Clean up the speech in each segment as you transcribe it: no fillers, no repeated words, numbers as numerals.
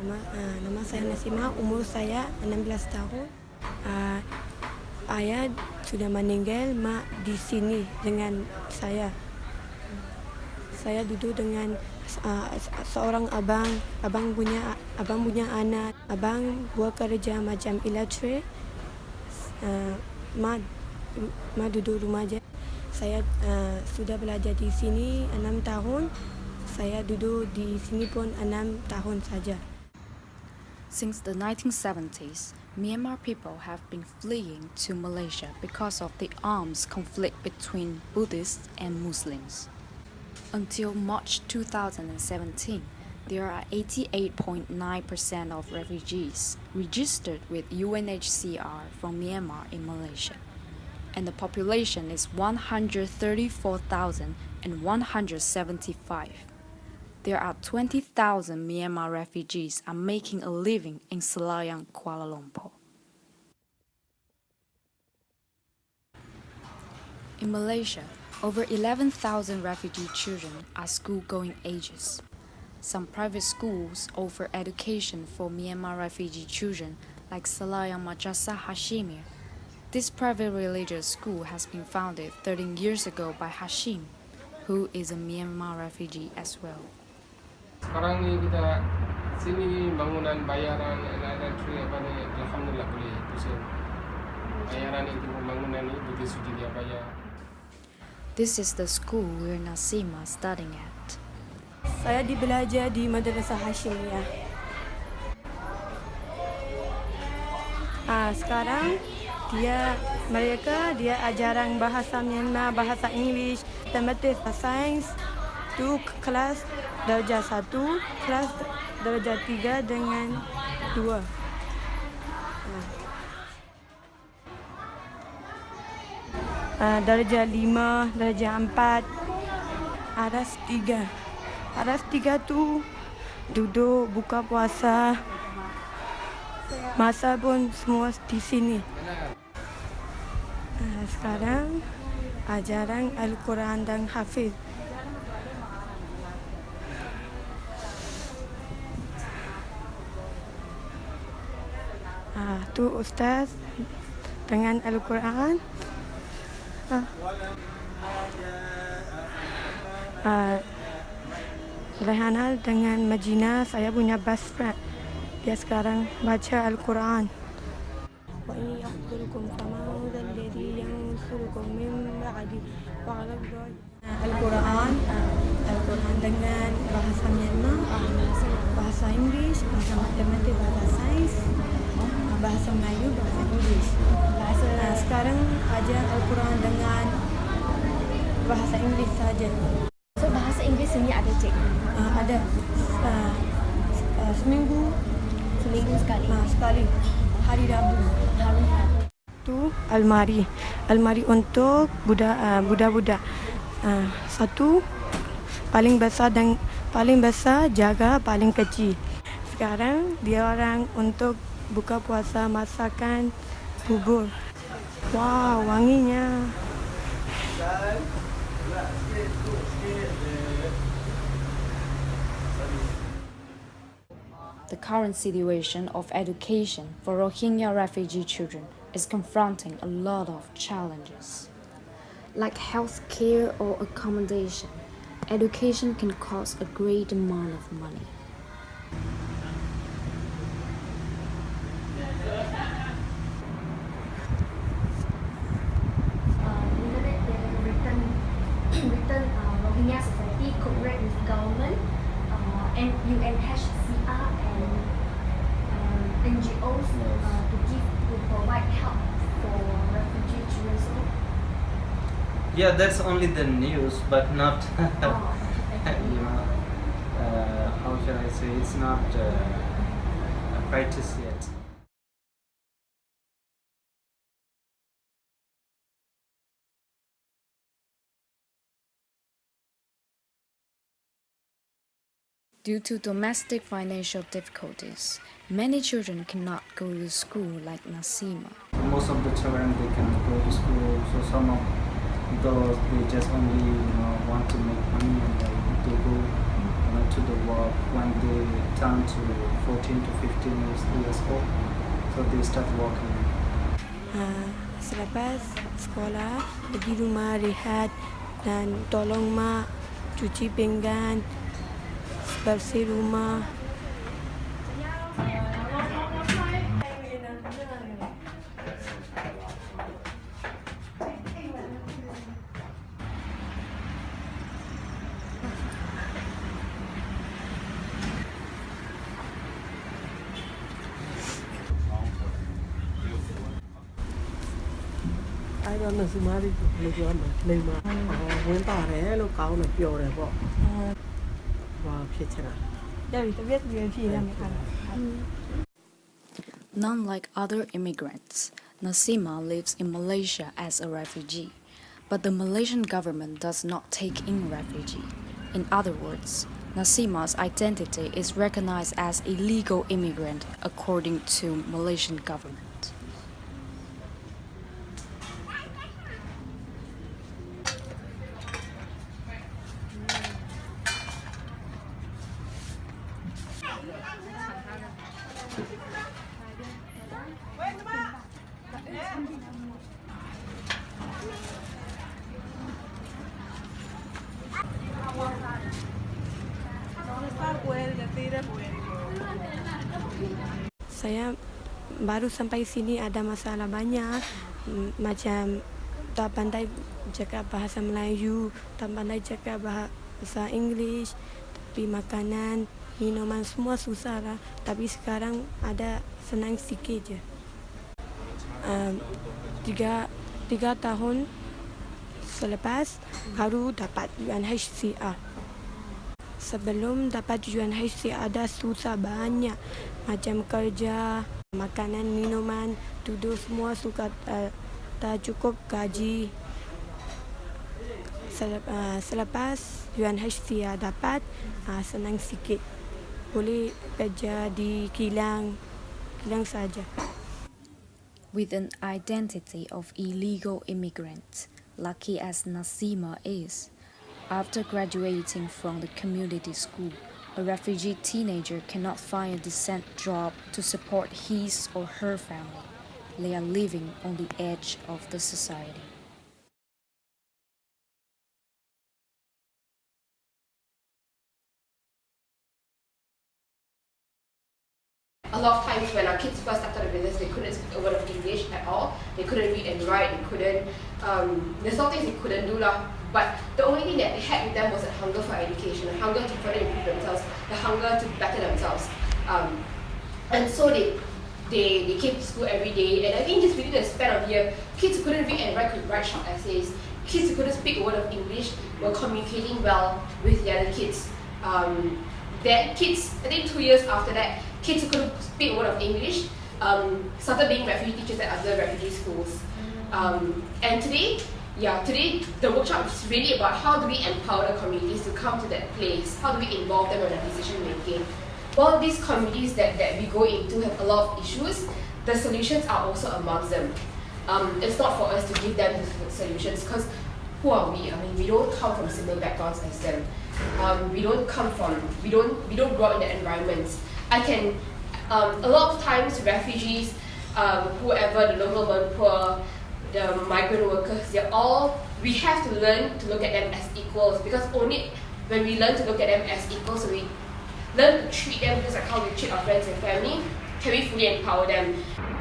Nama saya Nasima, umur saya 16 tahun. Ah, Ayah sudah meninggal, mak di sini dengan saya. Saya duduk dengan seorang abang punya anak. Abang buat kerja macam elektrik. Mak duduk rumah je. Saya sudah belajar di sini 6 tahun. Saya duduk di sini pun 6 tahun saja. Since the 1970s, Myanmar people have been fleeing to Malaysia because of the arms conflict between Buddhists and Muslims. Until March 2017, there are 88.9% of refugees registered with UNHCR from Myanmar in Malaysia, and the population is 134,175. There are 20,000 Myanmar refugees are making a living in Selayang, Kuala Lumpur. In Malaysia, over 11,000 refugee children are school-going ages. Some private schools offer education for Myanmar refugee children, like Selayang Madrasah Hashimiyah. This private religious school has been founded 13 years ago by Hashim, who is a Myanmar refugee as well. Sekarang ni kita sini bangunan bayaran elektrik apa ni, alhamdulillah boleh pusing. Bayaran itu pembangunan ni begitu suci dia bayar. This is the school where Nasima is studying at. Saya belajar di Madrasah Hashimiyah. Sekarang mereka ajaran bahasa Myanmar, bahasa English, matematik, sains, tu kelas darjah 1, kelas darjah 3 dengan 2. Darjah 5, darjah 4, aras 3. Aras 3 tu duduk buka puasa. Masa pun semua di sini. Sekarang ajaran Al-Quran dan Hafiz. Tu ustaz dengan Al-Quran. Rehana dengan Majina, saya punya best friend. Dia sekarang baca Al-Quran. Wa in yaqtulukum faman alladhi yansurukum min ba'di wa 'ala Al-Quran dengan bahasa Myanmar, bahasa Inggeris, bahasa matematik, bahasa sains, bahasa Melayu, bahasa Inggeris. Sekarang ajar Al-Quran dengan bahasa Inggeris saja. So bahasa Inggeris sini ada cikgu? Ada seminggu sekali. Sekali hari Rabu. Tu almari untuk budak-budak. Satu paling besar jaga paling kecil. Sekarang dia orang untuk buka puasa masakan bubur. Wow, wanginya. The current situation of education for Rohingya refugee children is confronting a lot of challenges. Like health care or accommodation, education can cost a great amount of money. Written Rohingya Society cooperate with government and UNHCR and NGOs to provide help for refugee children. Yeah, that's only the news, but not Okay. How shall I say? It's not a practice yet. Due to domestic financial difficulties, many children cannot go to school like Nasima. Most of the children, they cannot go to school, so some of those, they just only want to make money and they go to the work when they turn to 14 to 15 years old. So they start working. Selepas sekolah, pergi rumah rehat dan tolong mak cuci pinggan, bersih rumah. Ai đó là sự mà đi lấy cho mà lấy mà muốn tỏ đấy nó cáo nó biểu đấy bỏ và phía trên này. Dạ, tôi biết việc gì làm ăn. None like other immigrants, Nasima lives in Malaysia as a refugee, but the Malaysian government does not take in refugee. In other words, Nasima's identity is recognized as a legal immigrant according to Malaysian government. Saya baru sampai sini ada masalah banyak, macam tak pandai cakap bahasa Melayu, tak pandai cakap bahasa English, tapi makanan, minuman semua susah lah. Tapi sekarang ada senang sikit je. 3 tahun selepas baru dapat UNHCR. Sebelum dapat UNHCR ada susah banyak, macam kerja, makanan, minuman, duduk semua suka tak cukup gaji. Selepas UNHCR dapat, senang sikit. Boleh kerja di kilang saja. With an identity of illegal immigrant, lucky as Nasima is, after graduating from the community school, a refugee teenager cannot find a decent job to support his or her family. They are living on the edge of the society. A lot of times when our kids first started the business, they couldn't speak a word of English at all. They couldn't read and write. They couldn't. There's some things they couldn't do lah. But the only thing that they had with them was a hunger for education, a hunger to further improve themselves, the hunger to better themselves. And so they came to school every day. And I think just within the span of a year, kids who couldn't read and write could write short essays. Kids who couldn't speak a word of English were communicating well with the other kids. Then kids, I think 2 years after that, kids who couldn't speak a word of English started being refugee teachers at other refugee schools. And today the workshop is really about how do we empower the communities to come to that place, how do we involve them in our decision making. All these communities that we go into have a lot of issues, the solutions are also amongst them. It's not for us to give them the solutions, because who are we? I mean, we don't come from similar backgrounds as them. We don't grow up in the environments. A lot of times refugees, whoever, the local poor, the migrant workers, we have to learn to look at them as equals, because only when we learn to look at them as equals, we learn to treat them just like how we treat our friends and family, can we fully empower them.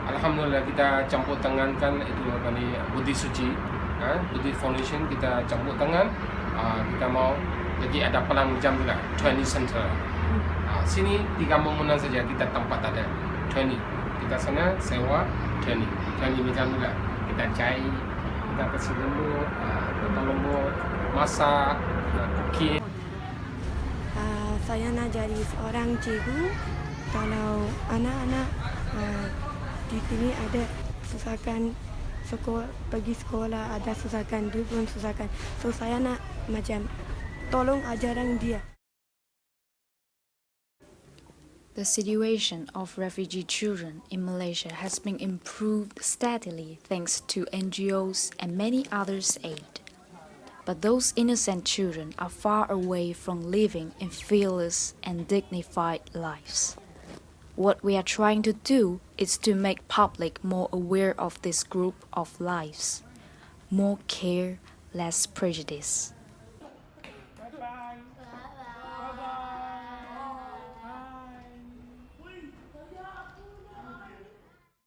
Alhamdulillah kita campur tangankan itu apa ni Budi Suci, Budi Foundation kita campur tangan, kita mau jadi ada pelang jam juga training center. Sini 3 bangunan saja kita tempat ada training. Kita sana sewa training macam juga. Kita cai, kita kasih lembut, lembut, masak, cooking. Saya nak jadi seorang cikgu. Kalau anak-anak di sini ada susahkan pergi sekolah, ada susahkan, dia pun susahkan. So saya nak macam tolong ajaran dia. The situation of refugee children in Malaysia has been improved steadily thanks to NGOs and many others' aid. but those innocent children are far away from living in fearless and dignified lives. What we are trying to do is to make public more aware of this group of lives. More care, less prejudice.